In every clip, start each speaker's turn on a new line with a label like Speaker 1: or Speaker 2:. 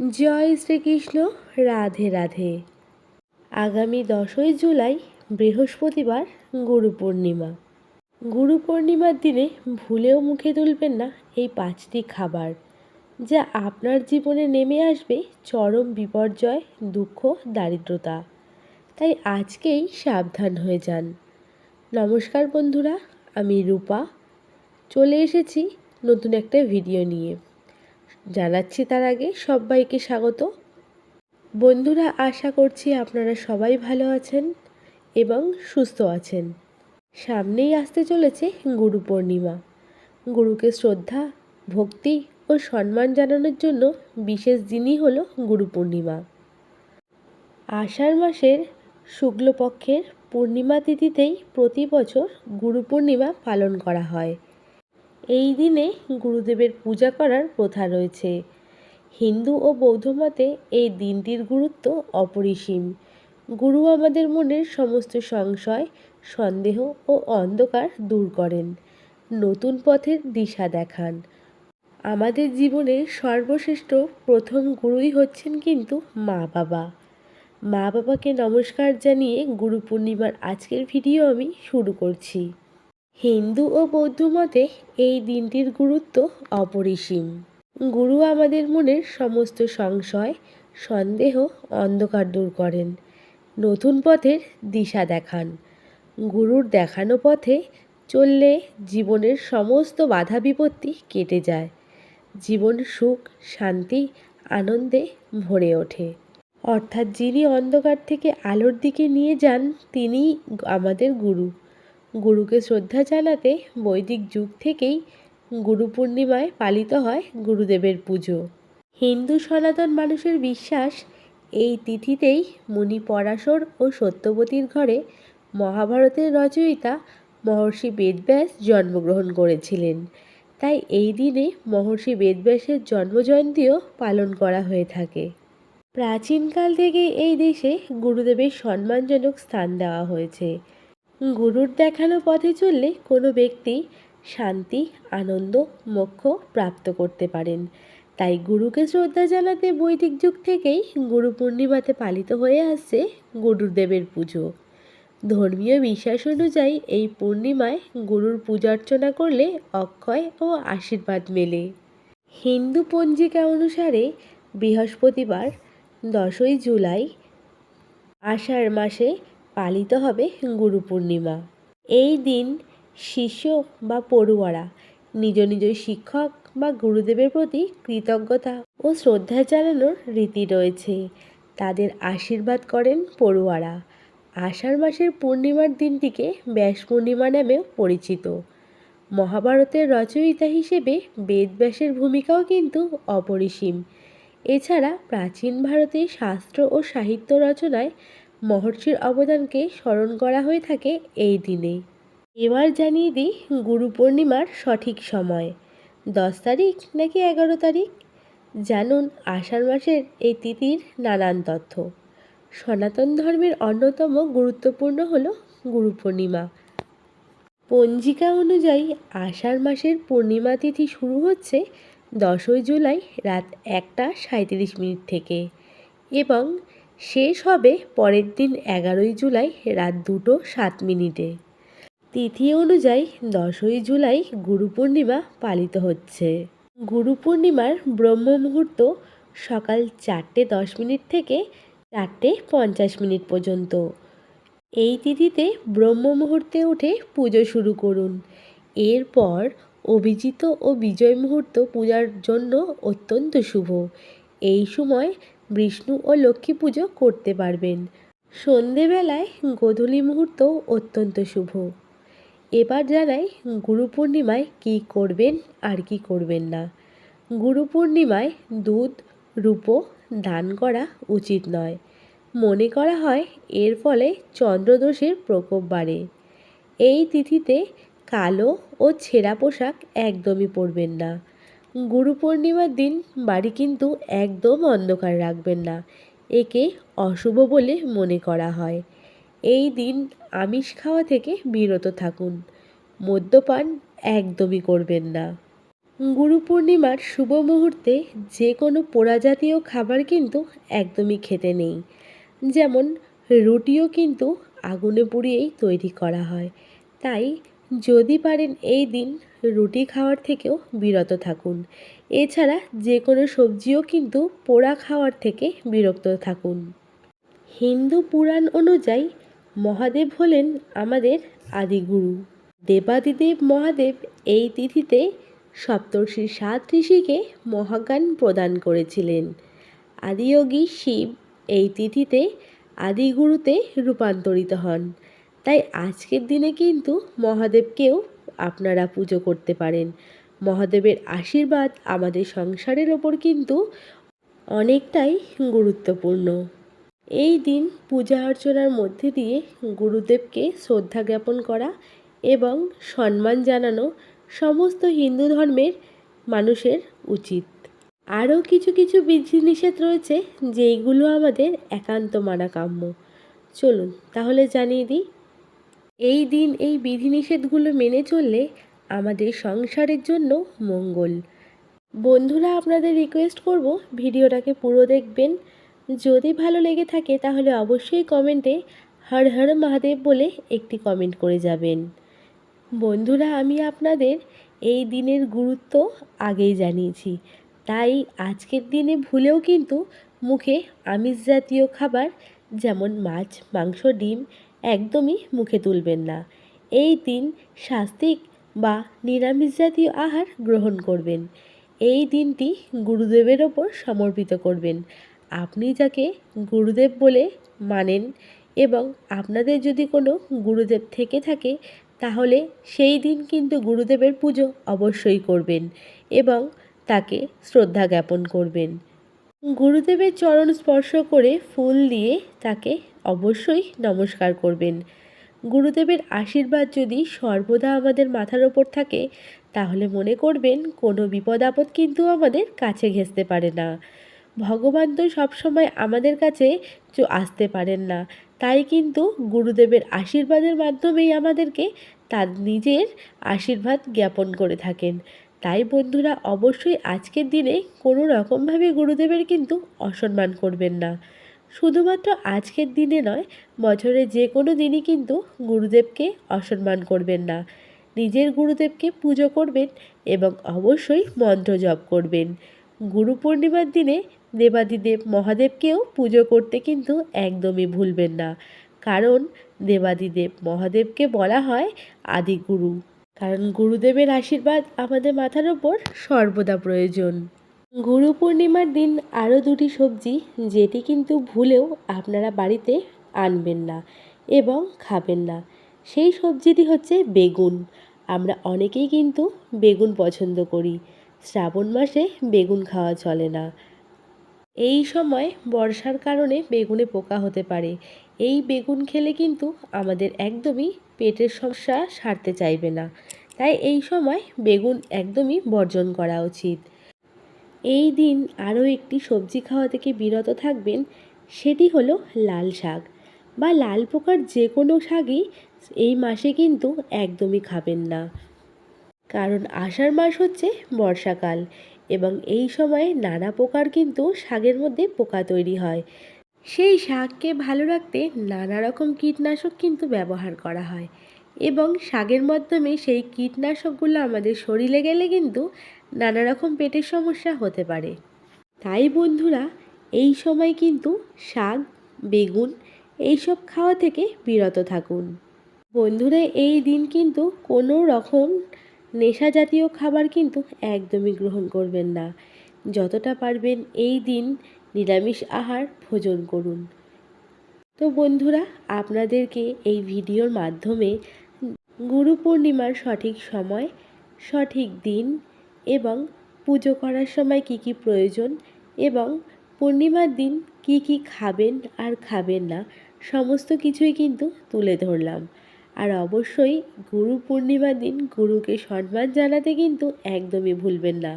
Speaker 1: জয় শ্রীকৃষ্ণ। রাধে রাধে। আগামী 10ই জুলাই বৃহস্পতিবার গুরু পূর্ণিমা। গুরু পূর্ণিমার দিনে ভুলেও মুখে তুলবেন না এই 5টি খাবার, যা আপনার জীবনে নেমে আসবে চরম বিপর্যয়, দুঃখ, দারিদ্রতা। তাই আজকেই সাবধান হয়ে যান। নমস্কার বন্ধুরা, আমি রূপা চলে এসেছি নতুন একটা ভিডিও নিয়ে। জানাচ্ছি তার আগে সবাইকে স্বাগত। বন্ধুরা, আশা করছি আপনারা সবাই ভালো আছেন এবং সুস্থ আছেন। সামনেই আসতে চলেছে গুরু পূর্ণিমা। গুরুকে শ্রদ্ধা, ভক্তি ও সম্মান জানানোর জন্য বিশেষ দিনই হলো গুরু পূর্ণিমা। আষাঢ় মাসের শুক্লপক্ষের পূর্ণিমা তিথিতেই প্রতি বছর গুরু পূর্ণিমা পালন করা হয়। এই দিনে গুরুদেবের পূজা করার প্রথা রয়েছে। হিন্দু ও বৌদ্ধ মতে এই দিনটির গুরুত্ব অপরিসীম। গুরু আমাদের মনের সমস্ত সংশয়, সন্দেহ ও অন্ধকার দূর করেন, নতুন পথের দিশা দেখান। আমাদের জীবনের সর্বশ্রেষ্ঠ প্রথম গুরুই হচ্ছেন কিন্তু মা বাবা। মা বাবাকে নমস্কার জানিয়ে গুরু পূর্ণিমার আজকের ভিডিও আমি শুরু করছি। হিন্দু ও বৌদ্ধ মতে এই দিনটির গুরুত্ব অপরিসীম। গুরু আমাদের মনের সমস্ত সংশয়, সন্দেহ, অন্ধকার দূর করেন, নতুন পথের দিশা দেখান। গুরুর দেখানো পথে চললে জীবনের সমস্ত বাধা বিপত্তি কেটে যায়। জীবন সুখ, শান্তি, আনন্দে ভরে ওঠে। অর্থাৎ যিনি অন্ধকার থেকে আলোর দিকে নিয়ে যান, তিনিই আমাদের গুরু। গুরুকে শ্রদ্ধা জানাতে বৈদিক যুগ থেকেই গুরু পূর্ণিমায় পালিত হয় গুরুদেবের পুজো। হিন্দু সনাতন মানুষের বিশ্বাস, এই তিথিতেই মুনি পরাশর ও সত্যবতীর ঘরে মহাভারতের রচয়িতা মহর্ষি বেদব্যাস জন্মগ্রহণ করেছিলেন। তাই এই দিনে মহর্ষি বেদব্যাসের জন্মজয়ন্তীও পালন করা হয়ে থাকে। প্রাচীনকাল থেকে এই দেশে গুরুদেবের সম্মানজনক স্থান দেওয়া হয়েছে। গুরুর দেখানো পথে চললে কোনো ব্যক্তি শান্তি, আনন্দ, মোক্ষ প্রাপ্ত করতে পারেন। তাই গুরুকে শ্রদ্ধা জানাতে বৈদিক যুগ থেকেই গুরু পূর্ণিমাতে পালিত হয়ে আসছে গুরুদেবের পুজো। ধর্মীয় বিশ্বাস অনুযায়ী এই পূর্ণিমায় গুরুর পূজা অর্চনা করলে অক্ষয় ও আশীর্বাদ মেলে। হিন্দু পঞ্জিকা অনুসারে বৃহস্পতিবার 10ই জুলাই আষাঢ় মাসে পালিত হবে গুরু পূর্ণিমা। এই দিন শিষ্য বা পড়ুয়ারা নিজ নিজ শিক্ষক বা গুরুদেবের প্রতি কৃতজ্ঞতা ও শ্রদ্ধা জানানোর রীতি রয়েছে। তাদের আশীর্বাদ করেন পড়ুয়ারা। আষাঢ় মাসের পূর্ণিমার দিনটিকে ব্যাস পূর্ণিমা নামেও পরিচিত। মহাভারতের রচয়িতা হিসেবে বেদব্যাসের ভূমিকাও কিন্তু অপরিসীম। এছাড়া প্রাচীন ভারতের শাস্ত্র ও সাহিত্য রচনায় মহর্ষির অবদানকে স্মরণ করা হয়ে থাকে এই দিনে। এবার জানিয়ে দিই গুরু পূর্ণিমার সঠিক সময়। 10 তারিখ নাকি 11 তারিখ? জানুন আষাঢ় মাসের এই তিথির নানান তথ্য। সনাতন ধর্মের অন্যতম গুরুত্বপূর্ণ হল গুরু পূর্ণিমা। পঞ্জিকা অনুযায়ী আষাঢ় মাসের পূর্ণিমা তিথি শুরু হচ্ছে 10ই জুলাই রাত 1:37 থেকে এবং শেষ হবে পরের দিন 11ই জুলাই রাত 2:07। তিথি অনুযায়ী 10ই জুলাই গুরু পূর্ণিমা পালিত হচ্ছে। গুরু পূর্ণিমার ব্রহ্ম মুহূর্ত সকাল 4:10 থেকে 4:50 পর্যন্ত। এই তিথিতে ব্রহ্ম মুহূর্তে উঠে পুজো শুরু করুন। এরপর অভিজিৎ ও বিজয় মুহূর্ত পূজার জন্য অত্যন্ত শুভ। এই সময় বিষ্ণু ও লক্ষ্মী পুজো করতে পারবেন। সন্ধেবেলায় গোধূলি মুহূর্ত অত্যন্ত শুভ। এবার জানাই গুরু পূর্ণিমায় কী করবেন আর কি করবেন না। গুরু পূর্ণিমায় দুধ, রূপো দান করা উচিত নয়। মনে করা হয় এর ফলে চন্দ্রদোষের প্রকোপ বাড়ে। এই তিথিতে কালো ও ছেঁড়া পোশাক একদমই পরবেন না। গুরু পূর্ণিমার দিন বাড়ি কিন্তু একদম অন্ধকার রাখবেন না, একে অশুভ বলে মনে করা হয়। এই দিন আমিষ খাওয়া থেকে বিরত থাকুন। মদ্যপান একদমই করবেন না। গুরু পূর্ণিমার শুভ মুহূর্তে যে কোনো পোড়া জাতীয় খাবার কিন্তু একদমই খেতে নেই। যেমন রুটিও কিন্তু আগুনে পুড়িয়েই তৈরি করা হয়। তাই যদি পারেন এই দিন রুটি খাওয়ার থেকেও বিরত থাকুন। এছাড়া যে কোনো সবজিও কিন্তু পোড়া খাওয়ার থেকে বিরত থাকুন। হিন্দু পুরাণ অনুযায়ী মহাদেব হলেন আমাদের আদিগুরু। দেবাদিদেব মহাদেব এই তিথিতে সপ্তর্ষি ৭ ঋষিকে মহাজ্ঞান প্রদান করেছিলেন। আদিযোগী শিব এই তিথিতে আদিগুরুতে রূপান্তরিত হন। তাই আজকের দিনে কিন্তু মহাদেবকেও আপনারা পুজো করতে পারেন। মহাদেবের আশীর্বাদ আমাদের সংসারের ওপর কিন্তু অনেকটাই গুরুত্বপূর্ণ। এই দিন পূজা অর্চনার মধ্যে দিয়ে গুরুদেবকে শ্রদ্ধা জ্ঞাপন করা এবং সম্মান জানানো সমস্ত হিন্দু ধর্মের মানুষের উচিত। আরও কিছু কিছু বিধিনিষেধ রয়েছে যেইগুলো আমাদের একান্ত মানা কাম্য। চলুন তাহলে জানিয়ে দিই। এই দিন এই বিধিনিষেধগুলো মেনে চললে আমাদের সংসারের জন্য মঙ্গল। বন্ধুরা, আপনাদের রিকোয়েস্ট করব ভিডিওটাকে পুরো দেখবেন। যদি ভালো লেগে থাকে তাহলে অবশ্যই কমেন্টে হর হর মহাদেব বলে একটি কমেন্ট করে যাবেন। বন্ধুরা, আমি আপনাদের এই দিনের গুরুত্ব আগেই জানিয়েছি, তাই আজকের দিনে ভুলেও কিন্তু মুখে আমিষ জাতীয় খাবার যেমন মাছ, মাংস, ডিম একদমই মুখে তুলবেন না। এই দিন সাত্ত্বিক বা নিরামিষ জাতীয় আহার গ্রহণ করবেন। এই দিনটি গুরুদেবের ওপর সমর্পিত করবেন। আপনি যাকে গুরুদেব বলে মানেন এবং আপনাদের যদি কোনো গুরুদেব থেকে থাকে তাহলে সেই দিন কিন্তু গুরুদেবের পুজো অবশ্যই করবেন এবং তাকে শ্রদ্ধা জ্ঞাপন করবেন। গুরুদেবের চরণ স্পর্শ করে ফুল দিয়ে তাকে অবশ্যই নমস্কার করবেন। গুরুদেবের আশীর্বাদ যদি সর্বদা আমাদের মাথার ওপর থাকে তাহলে মনে করবেন কোনো বিপদ আপদ কিন্তু আমাদের কাছে ঘেঁষতে পারে না। ভগবান তো সবসময় আমাদের কাছে আসতে পারেন না, তাই কিন্তু গুরুদেবের আশীর্বাদের মাধ্যমেই আমাদেরকে তার নিজের আশীর্বাদ জ্ঞাপন করে থাকেন। তাই বন্ধুরা, অবশ্যই আজকের দিনে কোনো রকমভাবে গুরুদেবের কিন্তু অসম্মান করবেন না। শুধুমাত্র আজকের দিনে নয়, বছরে যে কোনো দিনই কিন্তু গুরুদেবকে অসম্মান করবেন না। নিজের গুরুদেবকে পুজো করবেন এবং অবশ্যই মন্ত্র জপ করবেন। গুরু পূর্ণিমার দিনে দেবাদিদেব মহাদেবকেও পুজো করতে কিন্তু একদমই ভুলবেন না, কারণ দেবাদিদেব মহাদেবকে বলা হয় আদিগুরু। কারণ গুরুদেবের আশীর্বাদ আমাদের মাথার ওপর সর্বদা প্রয়োজন। গুরু পূর্ণিমার দিন আরও দুটি সবজি যেটি কিন্তু ভুলেও আপনারা বাড়িতে আনবেন না এবং খাবেন না। সেই সবজিটি হচ্ছে বেগুন। আমরা অনেকেই কিন্তু বেগুন পছন্দ করি। শ্রাবণ মাসে বেগুন খাওয়া চলে না। এই সময় বর্ষার কারণে বেগুনে পোকা হতে পারে। এই বেগুন খেলে কিন্তু আমাদের একদমই পেটের সমস্যা সারতে চাইবে না। তাই এই সময় বেগুন একদমই বর্জন করা উচিত। এই দিন আরও একটি সবজি খাওয়া থেকে বিরত থাকবেন, সেটি হলো লাল শাক বা লাল পোকার যে কোনো শাকই এই মাসে কিন্তু একদমই খাবেন না। কারণ আষাঢ় মাস হচ্ছে বর্ষাকাল এবং এই সময়ে নানা প্রকার কিন্তু শাকের মধ্যে পোকা তৈরি হয়। সেই শাককে ভালো রাখতে নানা রকম কীটনাশক কিন্তু ব্যবহার করা হয় এবং শাকের মাধ্যমে সেই কীটনাশকগুলো আমাদের শরীরে গেলে কিন্তু নানা রকম পেটের সমস্যা হতে পারে। তাই বন্ধুরা, এই সময় কিন্তু শাক, বেগুন এইসব খাওয়া থেকে বিরত থাকুন। বন্ধুরা, এই দিন কিন্তু কোনো রকম নেশা জাতীয় খাবার কিন্তু একদমই গ্রহণ করবেন না। যতটা পারবেন এই দিন নিরামিষ আহার ভোজন করুন। তো বন্ধুরা, আপনাদেরকে এই ভিডিওর মাধ্যমে গুরু পূর্ণিমার সঠিক সময়, সঠিক দিন এবং পুজো করার সময় কী কী প্রয়োজন এবং পূর্ণিমার দিন কী কী খাবেন আর খাবেন না সমস্ত কিছুই কিন্তু তুলে ধরলাম। আর অবশ্যই গুরু পূর্ণিমার দিন গুরুকে সম্মান জানাতে কিন্তু একদমই ভুলবেন না।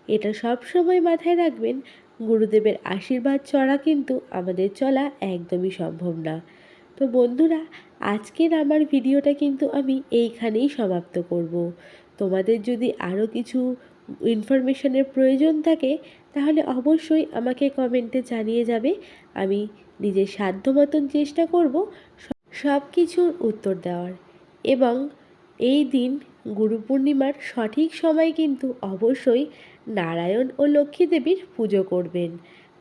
Speaker 1: এটা সব সময় মাথায় রাখবেন, গুরুদেবের আশীর্বাদ ছাড়া কিন্তু আমাদের চলা একদমই সম্ভব না। তো বন্ধুরা, আজকের আমার ভিডিওটা কিন্তু আমি এইখানেই সমাপ্ত করব। তোমাদের যদি আরও কিছু ইনফরমেশনের প্রয়োজন থাকে তাহলে অবশ্যই আমাকে কমেন্টে জানিয়ে যাবে। আমি নিজের সাধ্য মতন চেষ্টা করব সব কিছুর উত্তর দেওয়ার। এবং এই দিন গুরু পূর্ণিমার সঠিক সময় কিন্তু অবশ্যই নারায়ণ ও লক্ষ্মী দেবীর পুজো করবেন,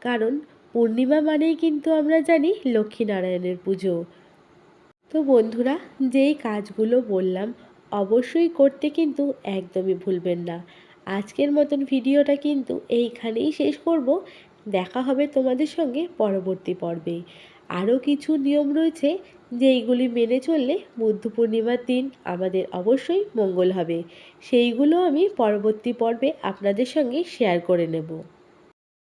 Speaker 1: কারণ পূর্ণিমা মানেই কিন্তু আমরা জানি লক্ষ্মীনারায়ণের পুজো। তো বন্ধুরা, যেই কাজগুলো বললাম অবশ্যই করতে কিন্তু একদমই ভুলবেন না। আজকের মতন ভিডিওটা কিন্তু এইখানেই শেষ করব। দেখা হবে তোমাদের সঙ্গে পরবর্তী পর্বে। আরও কিছু নিয়ম রয়েছে যেইগুলি মেনে চললে বুদ্ধ পূর্ণিমার দিন আমাদের অবশ্যই মঙ্গল হবে। সেইগুলো আমি পরবর্তী পর্বে আপনাদের সঙ্গে শেয়ার করে নেব।